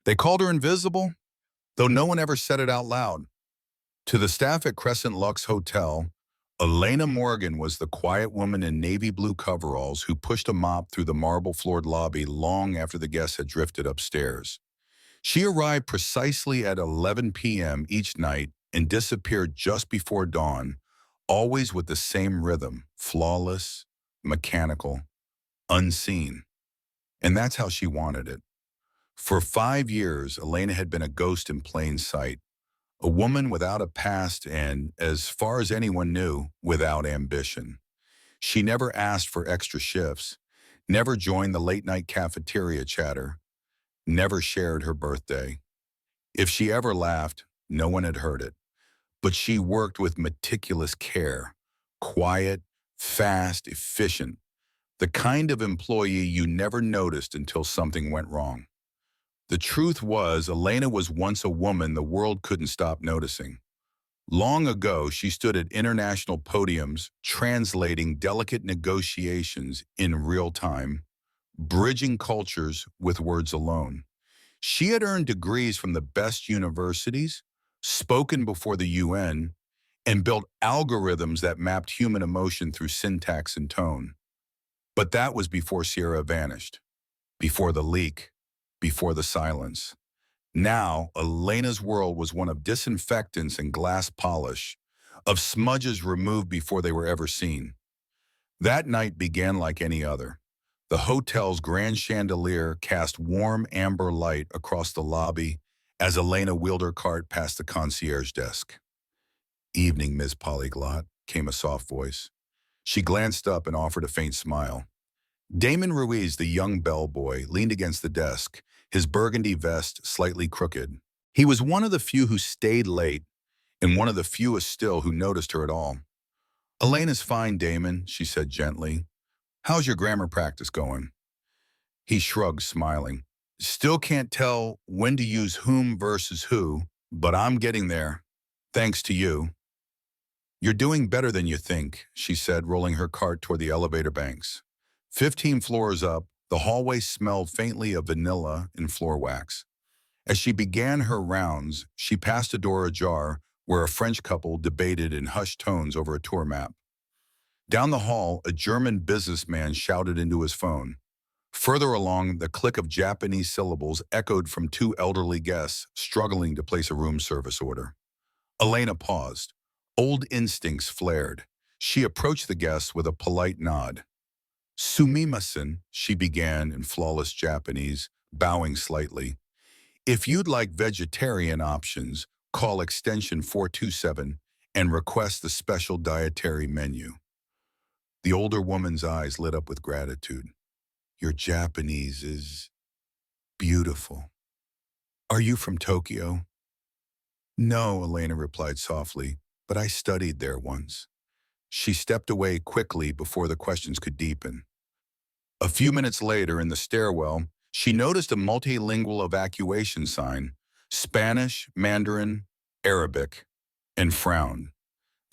They called her invisible, though no one ever said it out loud. To the staff at Crescent Lux Hotel, Elena Morgan was the quiet woman in navy blue coveralls who pushed a mop through the marble-floored lobby long after the guests had drifted upstairs. She arrived precisely at 11 p.m. each night and disappeared just before dawn, always with the same rhythm, flawless, mechanical, unseen. And that's how she wanted it. For 5 years, Elena had been a ghost in plain sight, a woman without a past and, as far as anyone knew, without ambition. She never asked for extra shifts, never joined the late-night cafeteria chatter, never shared her birthday. If she ever laughed, no one had heard it. But she worked with meticulous care, quiet, fast, efficient, the kind of employee you never noticed until something went wrong. The truth was, Elena was once a woman the world couldn't stop noticing. Long ago, she stood at international podiums, translating delicate negotiations in real time, bridging cultures with words alone. She had earned degrees from the best universities, spoken before the UN, and built algorithms that mapped human emotion through syntax and tone. But that was before Sierra vanished, before the leak, before the silence. Now, Elena's world was one of disinfectants and glass polish, of smudges removed before they were ever seen. That night began like any other. The hotel's grand chandelier cast warm amber light across the lobby as Elena wheeled her cart past the concierge desk. "Evening, Miss Polyglot," came a soft voice. She glanced up and offered a faint smile. Damon Ruiz, the young bellboy, leaned against the desk, his burgundy vest slightly crooked. He was one of the few who stayed late, and one of the fewest still who noticed her at all. "Elena's fine, Damon," she said gently. "How's your grammar practice going?" He shrugged, smiling. "Still can't tell when to use whom versus who, but I'm getting there, thanks to you." "You're doing better than you think," she said, rolling her cart toward the elevator banks. 15 floors up, the hallway smelled faintly of vanilla and floor wax. As she began her rounds, she passed a door ajar where a French couple debated in hushed tones over a tour map. Down the hall, a German businessman shouted into his phone. Further along, the click of Japanese syllables echoed from two elderly guests struggling to place a room service order. Elena paused. Old instincts flared. She approached the guests with a polite nod. "Sumimasen," she began in flawless Japanese, bowing slightly. "If you'd like vegetarian options, call extension 427 and request the special dietary menu." The older woman's eyes lit up with gratitude. "Your Japanese is beautiful. Are you from Tokyo?" "No," Elena replied softly, "but I studied there once." She stepped away quickly before the questions could deepen. A few minutes later, in the stairwell, she noticed a multilingual evacuation sign, Spanish, Mandarin, Arabic, and frowned.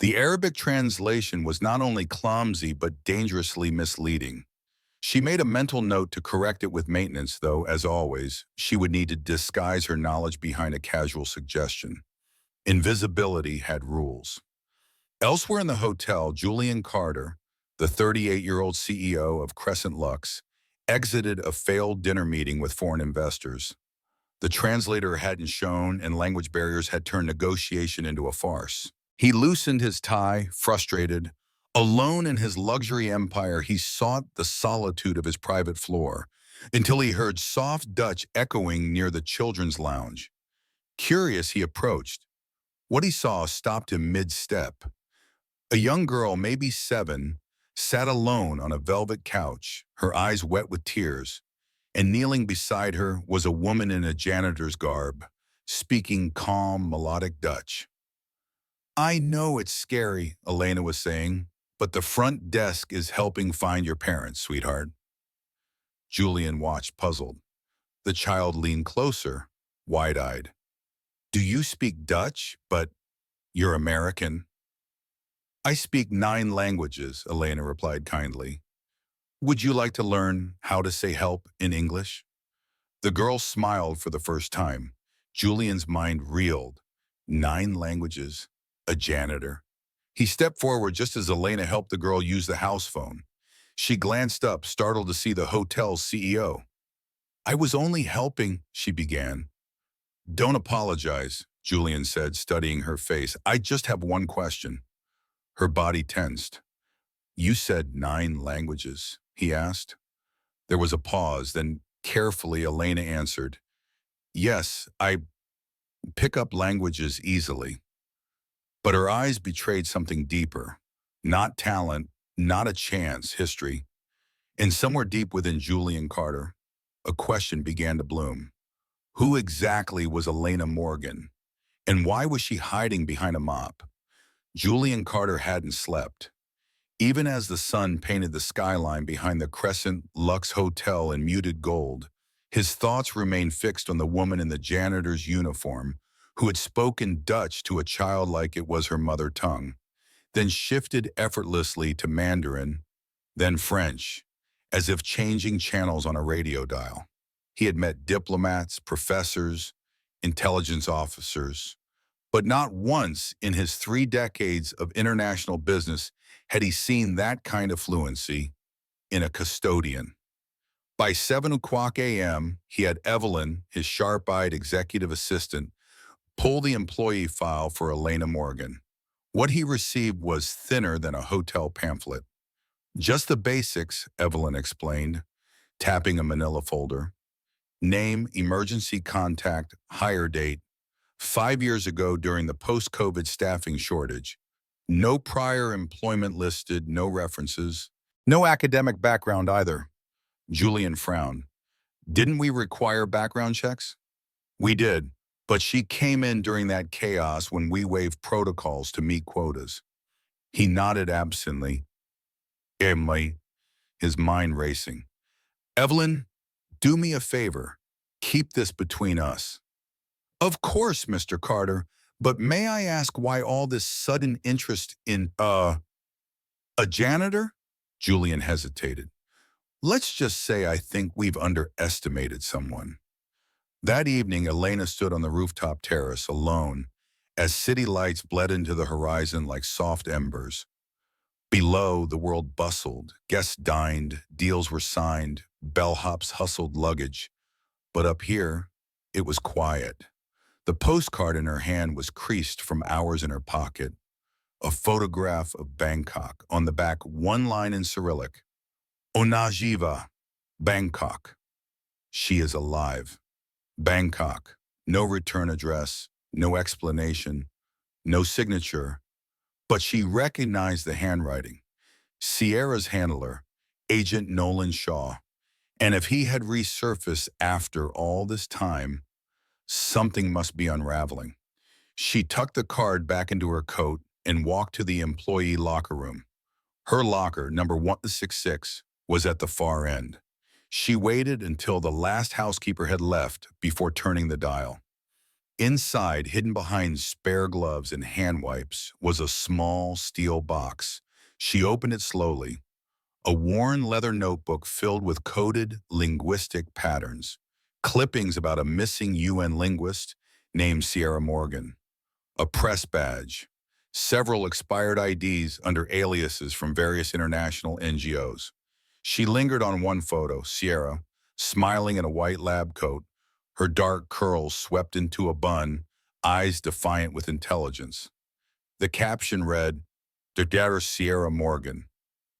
The Arabic translation was not only clumsy but dangerously misleading. She made a mental note to correct it with maintenance, though, as always, she would need to disguise her knowledge behind a casual suggestion. Invisibility had rules. Elsewhere in the hotel, Julian Carter, the 38-year-old CEO of Crescent Lux, exited a failed dinner meeting with foreign investors. The translator hadn't shown, and language barriers had turned negotiation into a farce. He loosened his tie, frustrated. Alone in his luxury empire, he sought the solitude of his private floor until he heard soft Dutch echoing near the children's lounge. Curious, he approached. What he saw stopped him mid-step. A young girl, maybe 7, sat alone on a velvet couch, her eyes wet with tears, and kneeling beside her was a woman in a janitor's garb, speaking calm, melodic Dutch. "I know it's scary," Elena was saying, "but the front desk is helping find your parents, sweetheart." Julian watched, puzzled. The child leaned closer, wide-eyed. "Do you speak Dutch, but you're American?" "I speak 9 languages," Elena replied kindly. "Would you like to learn how to say help in English?" The girl smiled for the first time. Julian's mind reeled. 9 languages, a janitor. He stepped forward just as Elena helped the girl use the house phone. She glanced up, startled to see the hotel's CEO. I was only helping, she began. Don't apologize, Julian said, studying her face. I just have one question. Her body tensed. You said 9 languages, he asked. There was a pause, then carefully Elena answered. Yes, I pick up languages easily. But her eyes betrayed something deeper. Not talent, not a chance, history. And somewhere deep within Julian Carter, a question began to bloom. Who exactly was Elena Morgan? And why was she hiding behind a mop? Julian Carter hadn't slept. Even as the sun painted the skyline behind the Crescent Lux Hotel in muted gold, his thoughts remained fixed on the woman in the janitor's uniform who had spoken Dutch to a child like it was her mother tongue, then shifted effortlessly to Mandarin, then French, as if changing channels on a radio dial. He had met diplomats, professors, intelligence officers, but not once in his 3 decades of international business had he seen that kind of fluency in a custodian. By 7 o'clock a.m., he had Evelyn, his sharp-eyed executive assistant, pull the employee file for Elena Morgan. What he received was thinner than a hotel pamphlet. Just the basics, Evelyn explained, tapping a manila folder. Name, emergency contact, hire date. 5 years ago during the post-COVID staffing shortage. No prior employment listed, no references. No academic background either. Julian frowned. Didn't we require background checks? We did, but she came in during that chaos when we waived protocols to meet quotas. He nodded absently. Emily, his mind racing. Evelyn, do me a favor. Keep this between us. Of course, Mr. Carter, but may I ask why all this sudden interest in, a janitor? Julian hesitated. Let's just say I think we've underestimated someone. That evening, Elena stood on the rooftop terrace alone as city lights bled into the horizon like soft embers. Below, the world bustled. Guests dined, deals were signed, bellhops hustled luggage. But up here, it was quiet. The postcard in her hand was creased from hours in her pocket. A photograph of Bangkok. On the back, one line in Cyrillic. Onajiva, Bangkok. She is alive. Bangkok. No return address, no explanation, no signature. But she recognized the handwriting. Sierra's handler, Agent Nolan Shaw. And if he had resurfaced after all this time, something must be unraveling. She tucked the card back into her coat and walked to the employee locker room. Her locker, number 166, was at the far end. She waited until the last housekeeper had left before turning the dial. Inside, hidden behind spare gloves and hand wipes, was a small steel box. She opened it slowly. A worn leather notebook filled with coded linguistic patterns. Clippings about a missing UN linguist named Sierra Morgan. A press badge. Several expired IDs under aliases from various international NGOs. She lingered on one photo, Sierra, smiling in a white lab coat, her dark curls swept into a bun, eyes defiant with intelligence. The caption read, "Dr. Sierra Morgan,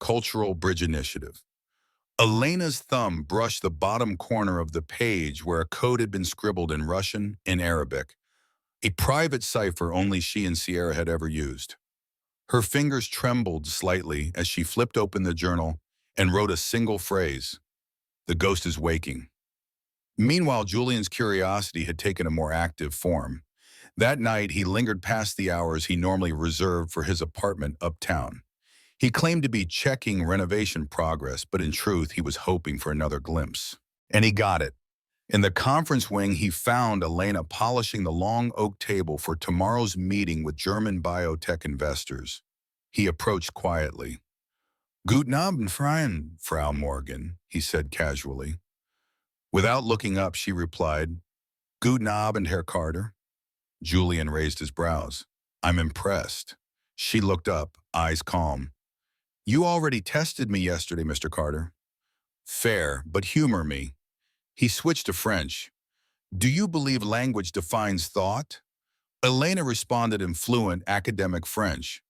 Cultural Bridge Initiative." Elena's thumb brushed the bottom corner of the page where a code had been scribbled in Russian and Arabic, a private cipher only she and Sierra had ever used. Her fingers trembled slightly as she flipped open the journal and wrote a single phrase, "The ghost is waking." Meanwhile, Julian's curiosity had taken a more active form. That night, he lingered past the hours he normally reserved for his apartment uptown. He claimed to be checking renovation progress, but in truth, he was hoping for another glimpse. And he got it. In the conference wing, he found Elena polishing the long oak table for tomorrow's meeting with German biotech investors. He approached quietly. "Guten Abend, Frau Morgan," he said casually. Without looking up, she replied, Guten Abend, Herr Carter. Julian raised his brows. I'm impressed. She looked up, eyes calm. You already tested me yesterday, Mr. Carter. Fair, but humor me. He switched to French. Do you believe language defines thought? Elena responded in fluent academic French.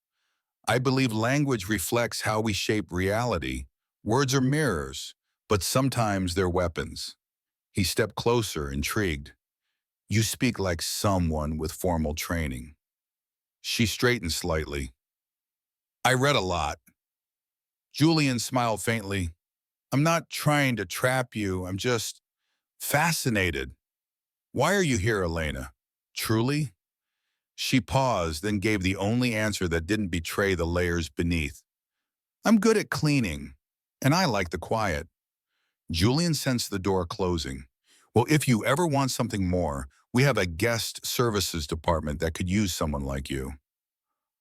I believe language reflects how we shape reality. Words are mirrors, but sometimes they're weapons. He stepped closer, intrigued. You speak like someone with formal training. She straightened slightly. I read a lot. Julian smiled faintly. I'm not trying to trap you. I'm just fascinated. Why are you here, Elena? Truly? She paused, then gave the only answer that didn't betray the layers beneath. I'm good at cleaning, and I like the quiet. Julian sensed the door closing. Well, if you ever want something more, we have a guest services department that could use someone like you.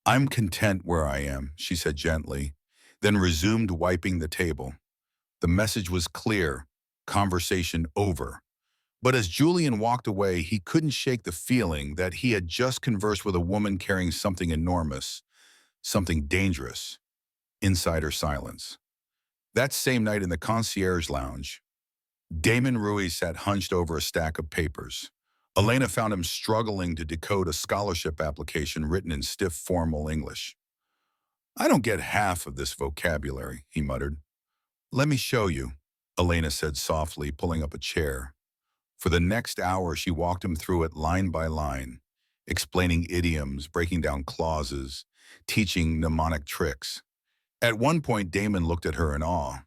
I'm content where I am, she said gently, then resumed wiping the table. The message was clear, conversation over. But as Julian walked away, he couldn't shake the feeling that he had just conversed with a woman carrying something enormous, something dangerous, inside her silence. That same night in the concierge lounge, Damon Ruiz sat hunched over a stack of papers. Elena found him struggling to decode a scholarship application written in stiff formal English. I don't get half of this vocabulary, he muttered. Let me show you, Elena said softly, pulling up a chair. For the next hour, she walked him through it line by line, explaining idioms, breaking down clauses, teaching mnemonic tricks. At one point, Damon looked at her in awe.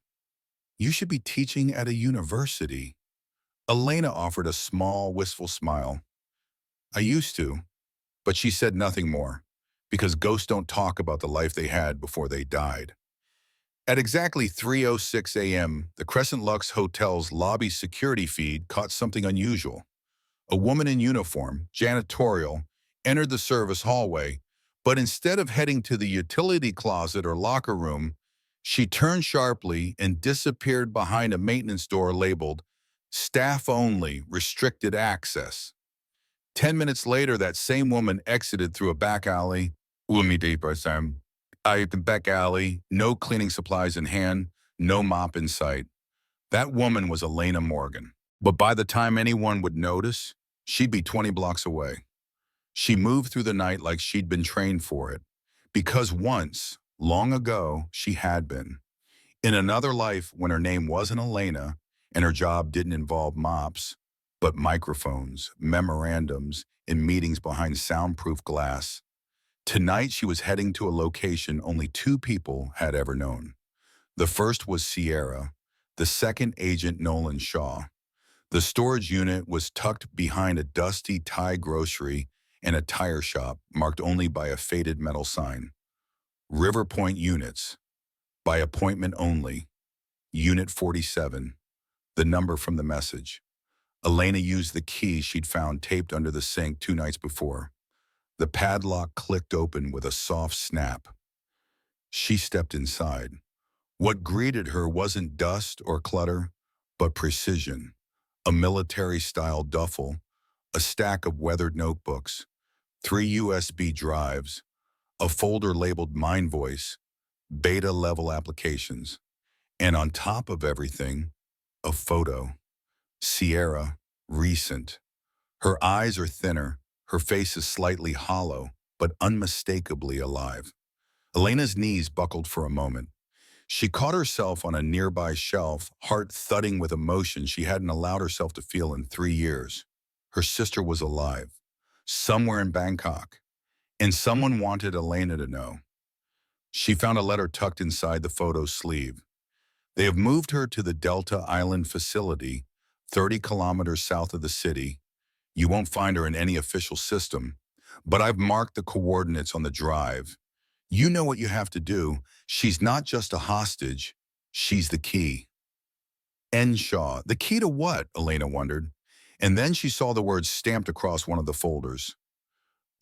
You should be teaching at a university. Elena offered a small, wistful smile. I used to, but she said nothing more, because ghosts don't talk about the life they had before they died. At exactly 3:06 a.m., the Crescent Lux Hotel's lobby security feed caught something unusual. A woman in uniform, janitorial, entered the service hallway, but instead of heading to the utility closet or locker room, she turned sharply and disappeared behind a maintenance door labeled Staff Only, Restricted Access. 10 minutes later, that same woman exited through a back alley. The back alley, no cleaning supplies in hand, no mop in sight. That woman was Elena Morgan. But by the time anyone would notice, she'd be 20 blocks away. She moved through the night like she'd been trained for it. Because once, long ago, she had been. In another life, when her name wasn't Elena and her job didn't involve mops, but microphones, memorandums, and meetings behind soundproof glass. Tonight, she was heading to a location only two people had ever known. The first was Sierra, the second Agent Nolan Shaw. The storage unit was tucked behind a dusty Thai grocery and a tire shop marked only by a faded metal sign. River Point Units. By appointment only. Unit 47. The number from the message. Elena used the key she'd found taped under the sink 2 nights before. The padlock clicked open with a soft snap. She stepped inside. What greeted her wasn't dust or clutter, but precision. A military-style duffel, a stack of weathered notebooks, 3 USB drives, a folder labeled Mind Voice, beta-level applications, and on top of everything, a photo. Sierra, recent. Her eyes are thinner, her face is slightly hollow, but unmistakably alive. Elena's knees buckled for a moment. She caught herself on a nearby shelf, heart thudding with emotion she hadn't allowed herself to feel in 3 years. Her sister was alive, somewhere in Bangkok, and someone wanted Elena to know. She found a letter tucked inside the photo's sleeve. They have moved her to the Delta Island facility, 30 kilometers south of the city. You won't find her in any official system, but I've marked the coordinates on the drive. You know what you have to do. She's not just a hostage, she's the key. Shaw. The key to what? Elena wondered. And then she saw the words stamped across one of the folders.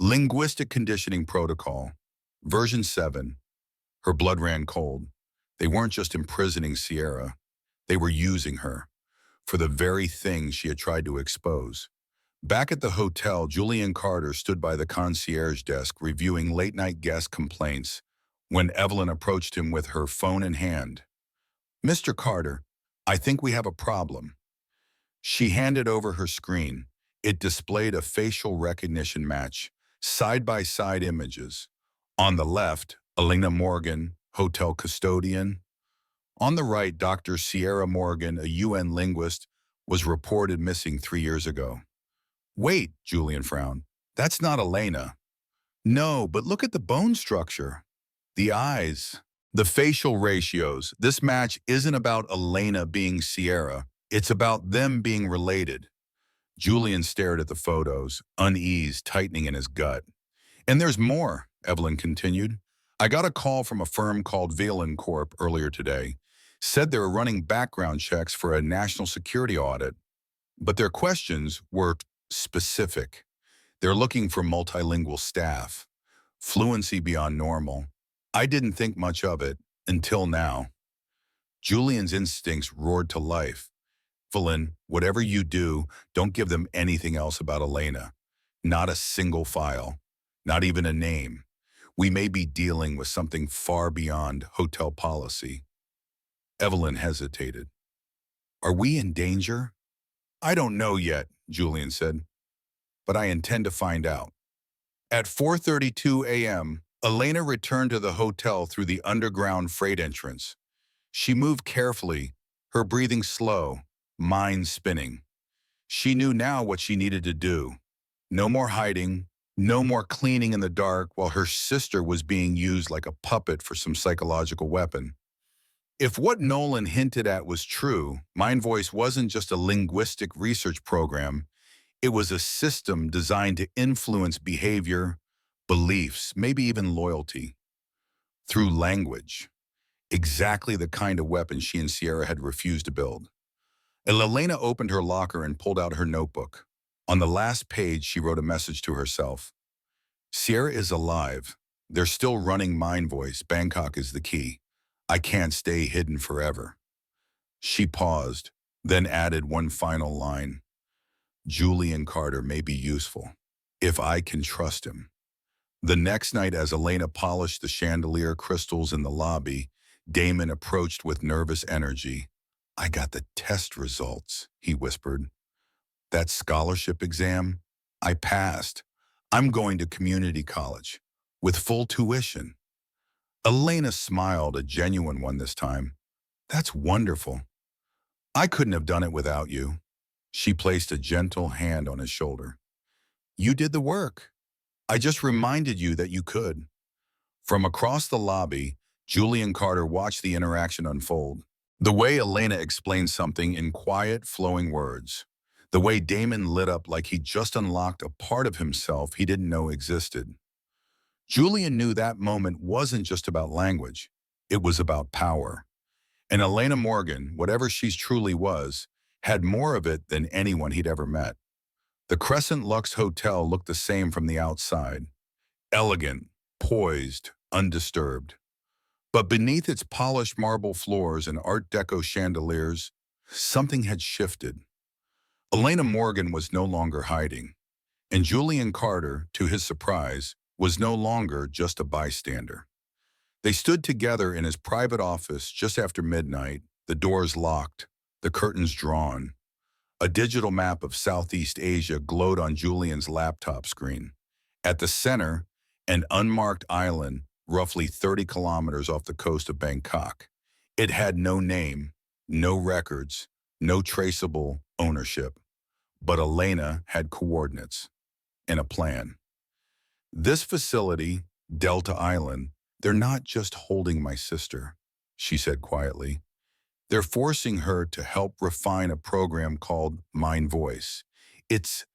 Linguistic Conditioning Protocol, version 7. Her blood ran cold. They weren't just imprisoning Sierra. They were using her. for the very thing she had tried to expose. Back at the hotel, Julian Carter stood by the concierge desk reviewing late-night guest complaints when Evelyn approached him with her phone in hand. "Mr. Carter, I think we have a problem." She handed over her screen. It displayed a facial recognition match, side-by-side images. On the left, Elena Morgan, hotel custodian. On the right, Dr. Sierra Morgan, a UN linguist, was reported missing 3 years ago. "Wait," Julian frowned. "That's not Elena." "No, but look at the bone structure. The eyes, the facial ratios. This match isn't about Elena being Sierra. It's about them being related." Julian stared at the photos, unease tightening in his gut. "And there's more," Evelyn continued. "I got a call from a firm called Valen Corp earlier today. Said they were running background checks for a national security audit, but their questions were specific. They're looking for multilingual staff, fluency beyond normal. I didn't think much of it until now." Julian's instincts roared to life. "Evelyn, whatever you do, don't give them anything else about Elena. Not a single file, not even a name. We may be dealing with something far beyond hotel policy." Evelyn hesitated. "Are we in danger?" "I don't know yet," Julian said, "but I intend to find out." At 4:32 a.m., Elena returned to the hotel through the underground freight entrance. She moved carefully, her breathing slow, mind spinning. She knew now what she needed to do. No more hiding, no more cleaning in the dark while her sister was being used like a puppet for some psychological weapon. If what Nolan hinted at was true, Mind Voice wasn't just a linguistic research program. It was a system designed to influence behavior, beliefs, maybe even loyalty. Through language. Exactly the kind of weapon she and Sierra had refused to build. Elena opened her locker and pulled out her notebook. On the last page, she wrote a message to herself. "Sierra is alive. They're still running Mind Voice. Bangkok is the key. I can't stay hidden forever." She paused, then added one final line. "Julian Carter may be useful, if I can trust him." The next night, as Elena polished the chandelier crystals in the lobby, Damon approached with nervous energy. "I got the test results," he whispered. "That scholarship exam? I passed. I'm going to community college, with full tuition." Elena smiled, a genuine one this time. "That's wonderful. I couldn't have done it without you." She placed a gentle hand on his shoulder. "You did the work. I just reminded you that you could." From across the lobby, Julian Carter watched the interaction unfold. The way Elena explained something in quiet, flowing words. The way Damon lit up like he just unlocked a part of himself he didn't know existed. Julian knew that moment wasn't just about language. It was about power. And Elena Morgan, whatever she truly was, had more of it than anyone he'd ever met. The Crescent Lux Hotel looked the same from the outside. Elegant, poised, undisturbed. But beneath its polished marble floors and Art Deco chandeliers, something had shifted. Elena Morgan was no longer hiding, and Julian Carter, to his surprise, was no longer just a bystander. They stood together in his private office just after midnight, the doors locked, the curtains drawn. A digital map of Southeast Asia glowed on Julian's laptop screen. At the center, an unmarked island roughly 30 kilometers off the coast of Bangkok. It had no name, no records, no traceable ownership. But Elena had coordinates and a plan. "This facility, Delta Island, they're not just holding my sister," she said quietly. "They're forcing her to help refine a program called Mind Voice. It's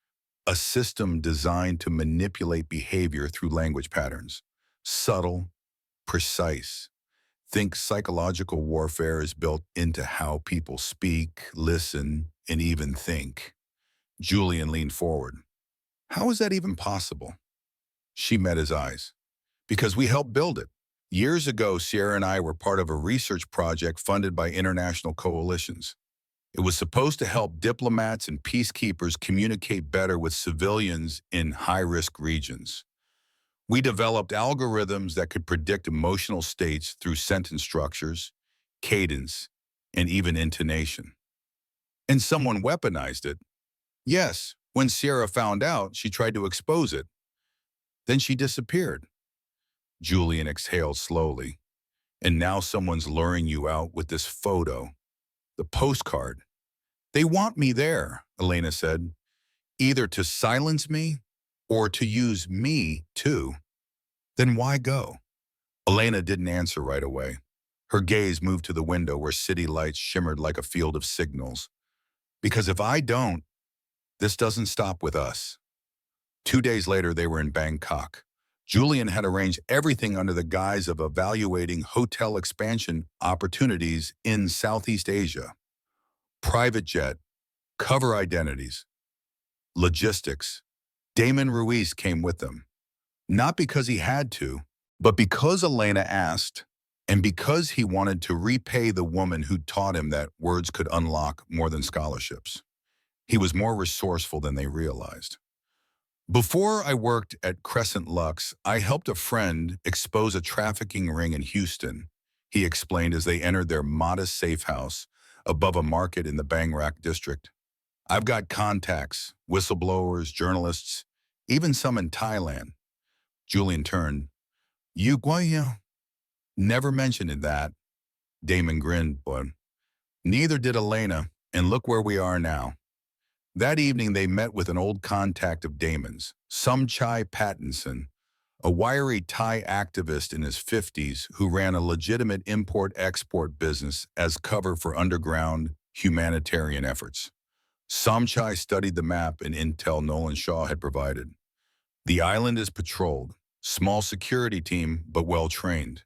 a system designed to manipulate behavior through language patterns. Subtle, precise. Think psychological warfare is built into how people speak, listen, and even think." Julian leaned forward. "How is that even possible?" She met his eyes. "Because we helped build it. Years ago, Sierra and I were part of a research project funded by international coalitions. It was supposed to help diplomats and peacekeepers communicate better with civilians in high-risk regions. We developed algorithms that could predict emotional states through sentence structures, cadence, and even intonation. And someone weaponized it. Yes, when Sierra found out, she tried to expose it. Then she disappeared. Julian exhaled slowly. And now someone's luring you out with this photo, the postcard. They want me there, Elena said, either to silence me or to use me too. Then why go? Elena didn't answer right away. Her gaze moved to the window where city lights shimmered like a field of signals. Because if I don't, this doesn't stop with us. 2 days later, they were in Bangkok. Julian had arranged everything under the guise of evaluating hotel expansion opportunities in Southeast Asia. Private jet, cover identities, logistics. Damon Ruiz came with them. Not because he had to, but because Elena asked, and because he wanted to repay the woman who taught him that words could unlock more than scholarships. He was more resourceful than they realized. Before I worked at Crescent Lux, I helped a friend expose a trafficking ring in Houston, he explained as they entered their modest safe house above a market in the Bangrak district. I've got contacts, whistleblowers, journalists, even some in Thailand. Julian turned. You Guaya? Never mentioned that. Damon grinned, but neither did Elena, and look where we are now. That evening, they met with an old contact of Damon's, Somchai Pattinson, a wiry Thai activist in his 50s who ran a legitimate import-export business as cover for underground humanitarian efforts. Somchai studied the map and intel Nolan Shaw had provided. The island is patrolled, small security team, but well-trained.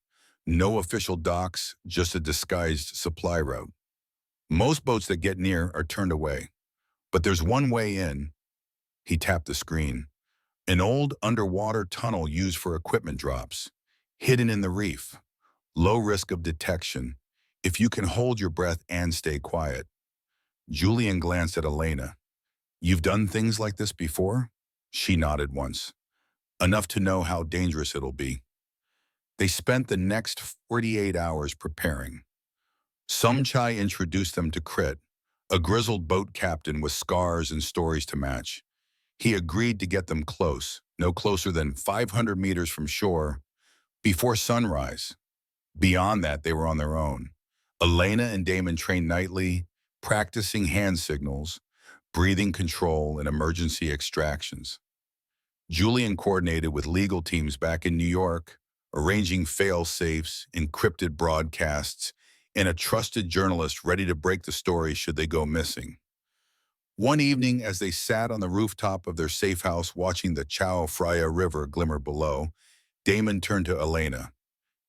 No official docks, just a disguised supply route. Most boats that get near are turned away. But there's one way in. He tapped the screen. An old underwater tunnel used for equipment drops. Hidden in the reef. Low risk of detection. If you can hold your breath and stay quiet. Julian glanced at Elena. You've done things like this before? She nodded once. Enough to know how dangerous it'll be. They spent the next 48 hours preparing. Somchai introduced them to Crit, a grizzled boat captain with scars and stories to match. He agreed to get them close, no closer than 500 meters from shore, before sunrise. Beyond that, they were on their own. Elena and Damon trained nightly, practicing hand signals, breathing control, and emergency extractions. Julian coordinated with legal teams back in New York, arranging fail-safes, encrypted broadcasts, and a trusted journalist ready to break the story should they go missing. One evening, as they sat on the rooftop of their safe house watching the Chao Phraya River glimmer below, Damon turned to Elena.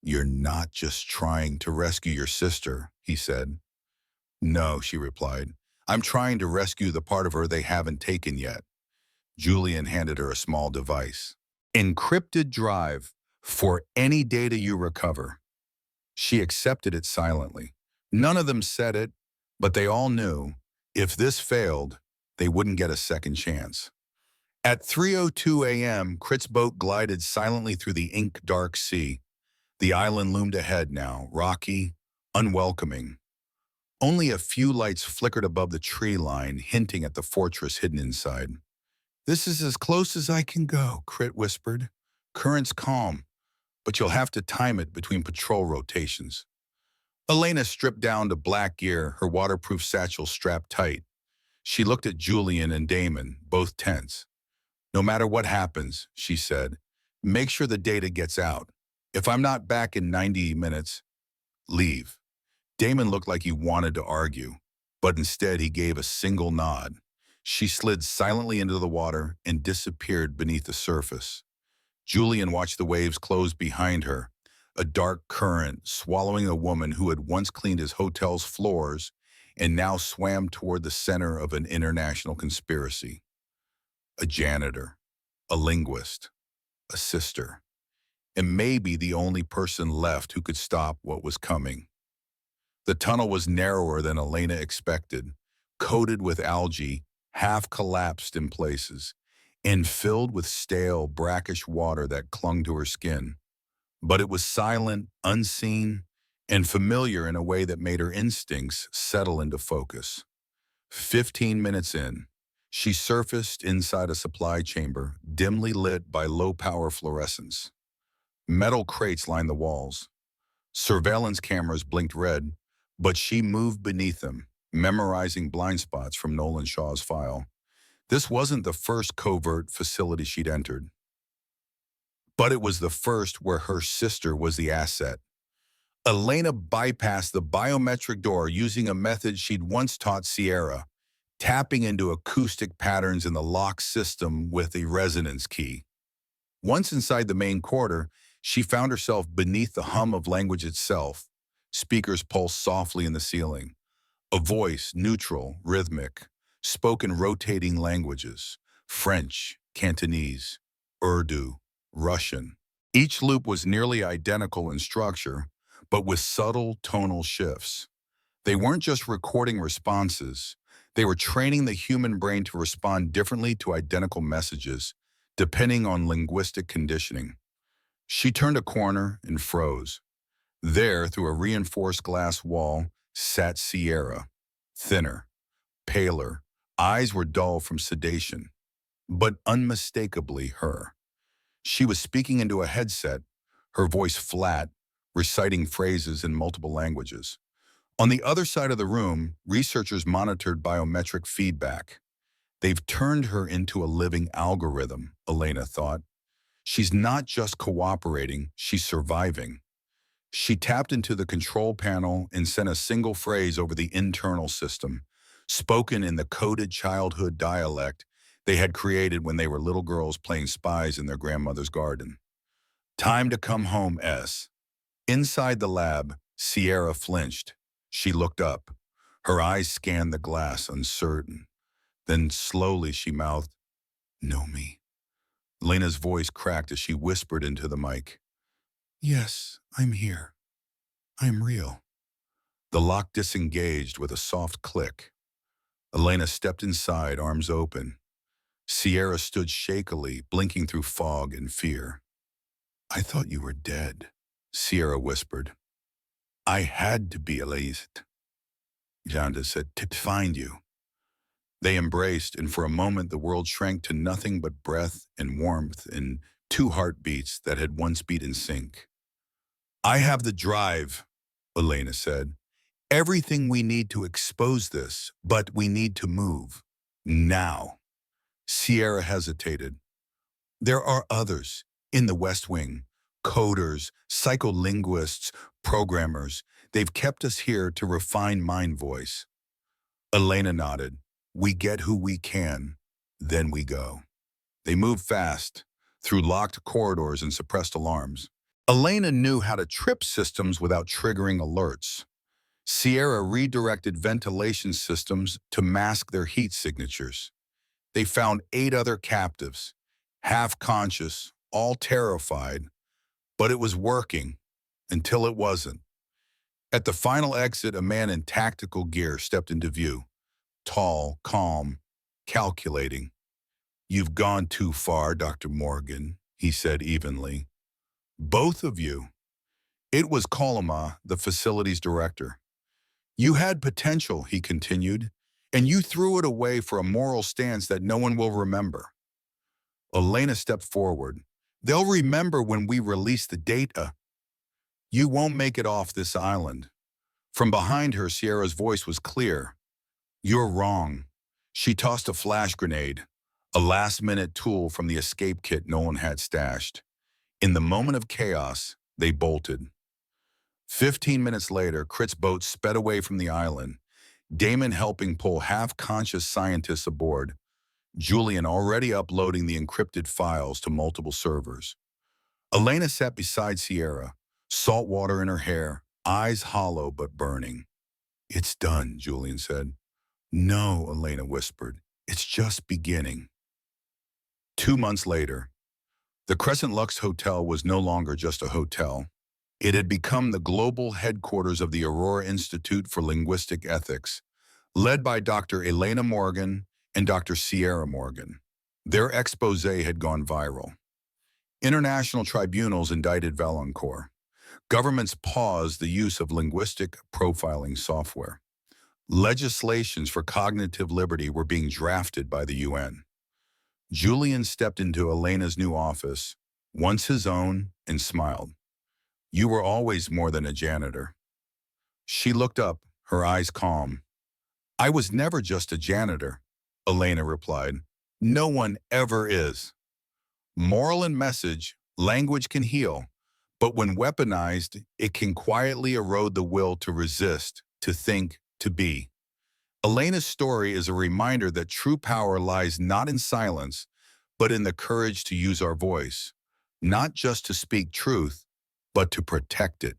You're not just trying to rescue your sister, he said. No, she replied. I'm trying to rescue the part of her they haven't taken yet. Julian handed her a small device. Encrypted drive for any data you recover. She accepted it silently. None of them said it, but they all knew if this failed, they wouldn't get a second chance. At 3:02 a.m., Crit's boat glided silently through the ink-dark sea. The island loomed ahead now, rocky, unwelcoming. Only a few lights flickered above the tree line, hinting at the fortress hidden inside. This is as close as I can go, Crit whispered. Current's calm, but you'll have to time it between patrol rotations. Elena stripped down to black gear, her waterproof satchel strapped tight. She looked at Julian and Damon, both tense. No matter what happens, she said, make sure the data gets out. If I'm not back in 90 minutes, leave. Damon looked like he wanted to argue, but instead he gave a single nod. She slid silently into the water and disappeared beneath the surface. Julian watched the waves close behind her, a dark current swallowing a woman who had once cleaned his hotel's floors and now swam toward the center of an international conspiracy. A janitor, a linguist, a sister, and maybe the only person left who could stop what was coming. The tunnel was narrower than Elena expected, coated with algae, half collapsed in places, and filled with stale, brackish water that clung to her skin. But it was silent, unseen, and familiar in a way that made her instincts settle into focus. 15 minutes in, she surfaced inside a supply chamber, dimly lit by low-power fluorescence. Metal crates lined the walls. Surveillance cameras blinked red, but she moved beneath them, memorizing blind spots from Nolan Shaw's file. This wasn't the first covert facility she'd entered, but it was the first where her sister was the asset. Elena bypassed the biometric door using a method she'd once taught Sierra, tapping into acoustic patterns in the lock system with a resonance key. Once inside the main quarter, she found herself beneath the hum of language itself. Speakers pulsed softly in the ceiling. A voice, neutral, rhythmic, spoke in rotating languages: French, Cantonese, Urdu, Russian. Each loop was nearly identical in structure, but with subtle tonal shifts. They weren't just recording responses, they were training the human brain to respond differently to identical messages, depending on linguistic conditioning. She turned a corner and froze. There, through a reinforced glass wall, sat Sierra, thinner, paler. Eyes were dull from sedation, but unmistakably her. She was speaking into a headset, her voice flat, reciting phrases in multiple languages. On the other side of the room, researchers monitored biometric feedback. They've turned her into a living algorithm, Elena thought. She's not just cooperating, she's surviving. She tapped into the control panel and sent a single phrase over the internal system, spoken in the coded childhood dialect they had created when they were little girls playing spies in their grandmother's garden. Time to come home, S. Inside the lab, Sierra flinched. She looked up. Her eyes scanned the glass, uncertain. Then slowly she mouthed, "Know me." Lena's voice cracked as she whispered into the mic, "Yes, I'm here. I'm real." The lock disengaged with a soft click. Elena stepped inside, arms open. Sierra stood shakily, blinking through fog and fear. "I thought you were dead," Sierra whispered. "I had to be, Elise," Janitor said, "to find you." They embraced, and for a moment the world shrank to nothing but breath and warmth and two heartbeats that had once beat in sync. "I have the drive," Elena said. "Everything we need to expose this, but we need to move. Now." Sierra hesitated. "There are others in the West Wing, coders, psycholinguists, programmers. They've kept us here to refine mind voice." Elena nodded. "We get who we can, then we go." They moved fast, through locked corridors and suppressed alarms. Elena knew how to trip systems without triggering alerts. Sierra redirected ventilation systems to mask their heat signatures. They found 8 other captives, half-conscious, all terrified, but it was working until it wasn't. At the final exit, a man in tactical gear stepped into view, tall, calm, calculating. "You've gone too far, Dr. Morgan," he said evenly. "Both of you." It was Kolama, the facility's director. "You had potential," he continued, "and you threw it away for a moral stance that no one will remember." Elena stepped forward. "They'll remember when we release the data. You won't make it off this island." From behind her, Sierra's voice was clear. "You're wrong." She tossed a flash grenade, a last-minute tool from the escape kit Nolan had stashed. In the moment of chaos, they bolted. 15 minutes later, Crit's boat sped away from the island, Damon helping pull half-conscious scientists aboard, Julian already uploading the encrypted files to multiple servers. Elena sat beside Sierra, salt water in her hair, eyes hollow but burning. "It's done," Julian said. "No," Elena whispered. "It's just beginning." 2 months later, the Crescent Lux Hotel was no longer just a hotel. It had become the global headquarters of the Aurora Institute for Linguistic Ethics, led by Dr. Elena Morgan and Dr. Sierra Morgan. Their expose had gone viral. International tribunals indicted Valancourt. Governments paused the use of linguistic profiling software. Legislations for cognitive liberty were being drafted by the UN. Julian stepped into Elena's new office, once his own, and smiled. "You were always more than a janitor." She looked up, her eyes calm. "I was never just a janitor," Elena replied. "No one ever is." Moral and message, language can heal, but when weaponized, it can quietly erode the will to resist, to think, to be. Elena's story is a reminder that true power lies not in silence, but in the courage to use our voice, not just to speak truth, but to protect it.